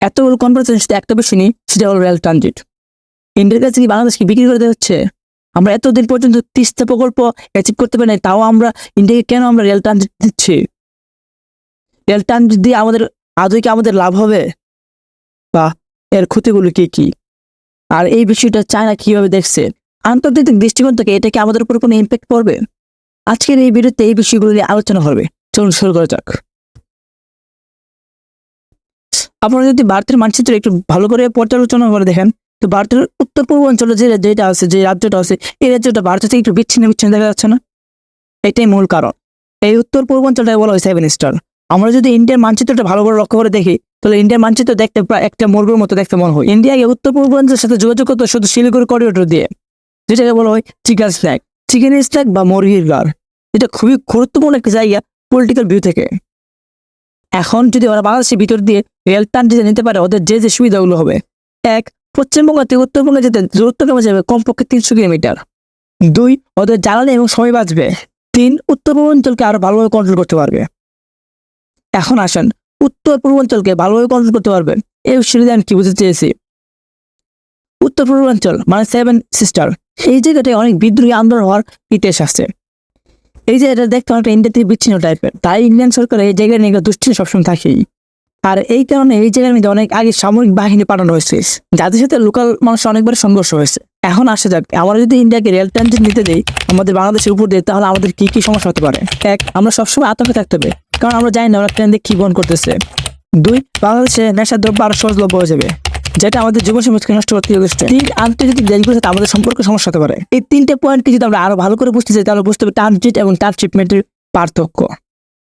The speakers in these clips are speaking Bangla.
এতগুলো কনফারেন্স শুধু একটা বিষয় নেই, সেটা হলো রেল ট্রানজিট। ইন্ডিয়ার কাছে কি বাংলাদেশকে বিক্রি করে দেওয়া হচ্ছে? আমরা এতদিন পর্যন্ত তিস্তা প্রকল্প অ্যাচিভ করতে পারি নাই, তাও আমরা ইন্ডিয়াকে কেন আমরা রেল ট্রানজিট দিচ্ছি? রেল ট্রানজিট দিয়ে আমাদের আদৌ কি আমাদের লাভ হবে, বা এর ক্ষতিগুলো কি কি? আর এই বিষয়টা চায়না কিভাবে দেখছে? আন্তর্জাতিক দৃষ্টিকোণ থেকে এটা কি আমাদের উপর কোনো ইম্প্যাক্ট পড়বে? আজকের এই ভিডিওতে এই বিষয়গুলো নিয়ে আলোচনা হবে। চলুন শুরু করা যাক। আপনারা যদি ভারতের মানচিত্র একটু ভালো করে পর্যালোচনা করে দেখেন, তো ভারতের উত্তর পূর্ব অঞ্চলে যেটা আছে, যে রাজ্যটা আছে, এই রাজ্যটা ভারত থেকে একটু বিচ্ছিন্ন বিচ্ছিন্ন দেখা যাচ্ছে না? এটাই মূল কারণ। এই উত্তর পূর্ব অঞ্চলটাকে বলা হয় 7 স্টার। আমরা যদি ইন্ডিয়ার মানচিত্রটা ভালো করে লক্ষ্য করে দেখি, তাহলে ইন্ডিয়ার মানচিত্র দেখতে প্রায় একটা মরুর মতো দেখতে মনে হয়। ইন্ডিয়াকে উত্তর পূর্বাঞ্চলের সাথে যোগাযোগ করতে শুধু শিলিগুড়ি করিডোর দিয়ে, যেটাকে বলা হয় চিকেন স্ট্যাক বা মুরগির গাড়। এটা খুবই গুরুত্বপূর্ণ একটা জায়গা পলিটিক্যাল ভিউ থেকে। এখন যদি ওরা বাংলাদেশের ভিতর দিয়ে রেল ট্রানজিট নিতে পারে, ওদের যে যে সুবিধাগুলো হবে: এক, পশ্চিমবঙ্গ থেকে উত্তরবঙ্গে যেতে দূরত্ব কমে যাবে কমপক্ষে 300 কিলোমিটার। 2, ওদের জ্বালানি এবং সময় বাঁচবে। 3, উত্তর পূর্বাঞ্চলকে আরো ভালোভাবে কন্ট্রোল করতে পারবে। এখন আসেন, উত্তর পূর্বাঞ্চলকে ভালোভাবে কন্ট্রোল করতে পারবে এই বিষয়টা আমি কি বুঝতে চেয়েছি। উত্তর পূর্বাঞ্চল মানে 7 সিস্টার, এই জায়গাটায় অনেক বিদ্রোহী আন্দোলন হওয়ার ইতিহাস আছে। এই যে এটা দেখতে অনেকটা ইন্ডিয়া থেকে বিচ্ছিন্ন টাইপের, তাই ইন্ডিয়ান সরকার এই জায়গায় নিয়ে দুশ্চিন্তা সবসময় থাকেই। আর এই কারণে এই জায়গার মধ্যে অনেক আগে সামরিক বাহিনী পাঠানো হয়েছে, যাদের সাথে লোকাল মানুষ অনেকবার সংঘর্ষ হয়েছে। এখন আসা যাক, আমরা যদি ইন্ডিয়াকে রেল ট্রানজিট নিতে দেই আমাদের বাংলাদেশের উপর দিয়ে, তাহলে আমাদের কি কি সমস্যা হতে পারে? এক, আমরা সবসময় আতঙ্কে থাকতে হবে, কারণ আমরা জানি না ওরা ট্রেন দিয়ে কি বহন করতেছে। 2, বাংলাদেশে নেশার দ্রব্য আরো সহজলভ্য হয়ে যাবে, যেটা আমাদের যুব সমাজকে নষ্ট করতে যথেষ্ট। 3, আন্তর্জাতিক দেশগুলোর সাথে আমাদের সম্পর্কে সমস্যা হতে পারে। এই 3টে পয়েন্টকে যদি আমরা আরো ভালো করে বুঝতে চাই, তাহলে বুঝতে হবে ট্রানজিট এবং ট্রান্সশিপমেন্টের পার্থক্য।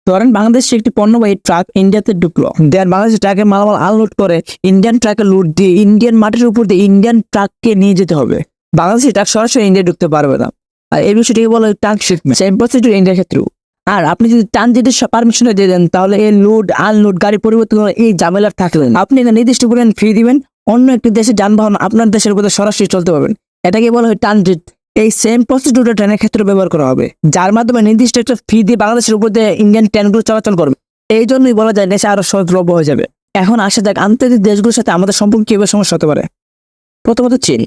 ধরেন বাংলাদেশে একটি পণ্যবাহী ট্রাক ইন্ডিয়াতে ঢুকলো, দেন বাংলাদেশের ট্রাকে মালামাল আনলোড করে ইন্ডিয়ান ট্রাকে লোড দিয়ে ইন্ডিয়ান মাটির উপর দিয়ে ইন্ডিয়ান ট্রাককে নিয়ে যেতে হবে। বাংলাদেশি ট্রাক সরাসরি ইন্ডিয়া ঢুকতে পারবে না, আর এই বিষয়টিকে বলা হয় ট্রান্সশিপমেন্ট। সেম প্রসিডিউর ইন্ডিয়ার ক্ষেত্রেও। আর আপনি যদি ট্রানজিটের পারমিশন দিয়ে দেন, তাহলে এই লোড আনলোড গাড়ি পরিবর্তন করে এই ঝামেলা থাকলেন। আপনি একটা নির্দিষ্ট পরিমাণ ফি দিবেন, অন্য একটি দেশের যানবাহন আপনার দেশের উপরে সরাসরি চলতে পারবেন। এটাকে বলা হয় ট্রানজিট। এই সেম প্রসিডিউরটা ট্রেনের ক্ষেত্রে ব্যবহার করা হবে, যার মাধ্যমে নির্দিষ্ট একটা ফি দিয়ে বাংলাদেশের উপর দিয়ে ইন্ডিয়ান ট্রেনগুলো চলাচল করবে। এই জন্যই বলা যায় নেশা আরো সহজলভ্য হয়ে যাবে। এখন আসা যাক আন্তর্জাতিক দেশগুলোর সাথে আমাদের সম্পর্ক কিভাবে সমস্যা হতে পারে। প্রথমত চীন।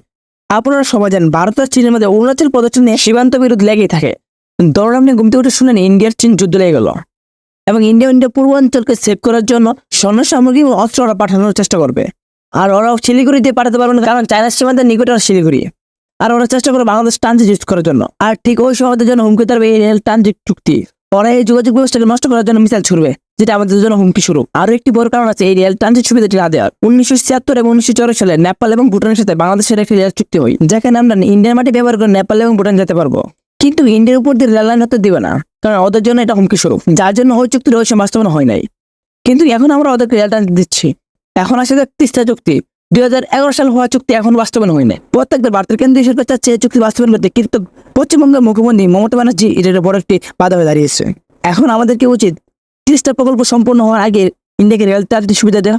আপনারা সবাই জানেন ভারত আর চীনের মধ্যে অরুণাচল প্রদেশ নিয়ে সীমান্ত বিরোধ লেগেই থাকে। ধরুন আপনি ঘুমতে উঠে শুনেন ইন্ডিয়ার চীন যুদ্ধ লেগে গেল, এবং ইন্ডিয়া পূর্বাঞ্চলকে সেভ করার জন্য সৈন্য সামগ্রী এবং অস্ত্র ওরা পাঠানোর চেষ্টা করবে। আর ওরাও শিলিগুড়ি দিয়ে পাঠাতে পারবে না, কারণ চায়নার সীমান্তের নিকটে শিলিগুড়ি। আর ওরা চেষ্টা করে বাংলাদেশ ট্রানজিট ইউজ করার জন্য। আর ঠিক ওই সময়দের জন্য হুমকি থাকবে এই রেল ট্রানজিট চুক্তি। ওরা এই যোগাযোগ ব্যবস্থাকে নষ্ট করার জন্য মিসাইল ছুড়বে, যেটা আমাদের জন্য হুমকি স্বরূপ। আরো একটি বড় কারণ আছে এই রেল ট্রানজিট সুবিধাটি না দেওয়ার। 1976 এবং 1984 সালে নেপাল এবং ভুটানের সাথে বাংলাদেশের একটি রেল চুক্তি হয়, যেখানে আমরা ইন্ডিয়ান মাটি ব্যবহার করে নেপাল এবং ভুটান যেতে পারবো। কিন্তু ইন্ডিয়ার উপর দিয়ে রেল লাইন হতে দিবে না, কারণ ওদের জন্য এটা হুমকি স্বরূপ, যার জন্য ওই চুক্তির রহস্য বাস্তবায়ন হয় নাই। কিন্তু এখন আমরা ওদেরকে রেল ট্রানজিট দিচ্ছি। এখন আসে তিস্তা চুক্তি। 2011 সাল হওয়া চুক্তি এখন বাস্তবায়ন হয় নাই। প্রত্যেকটা ভারতের কেন্দ্রীয় সরকার চাচ্ছে এই চুক্তি বাস্তবায়ন করতে, কিন্তু পশ্চিমবঙ্গের মুখ্যমন্ত্রী মমতা ব্যানার্জি এটা বড় একটি বাধা হয়ে দাঁড়িয়েছে। এখন আমাদেরকে উচিত তিস্তা প্রকল্প সম্পূর্ণ হওয়ার আগে ইন্ডিয়াকে রেল ট্রানজিট সুবিধা দেওয়া।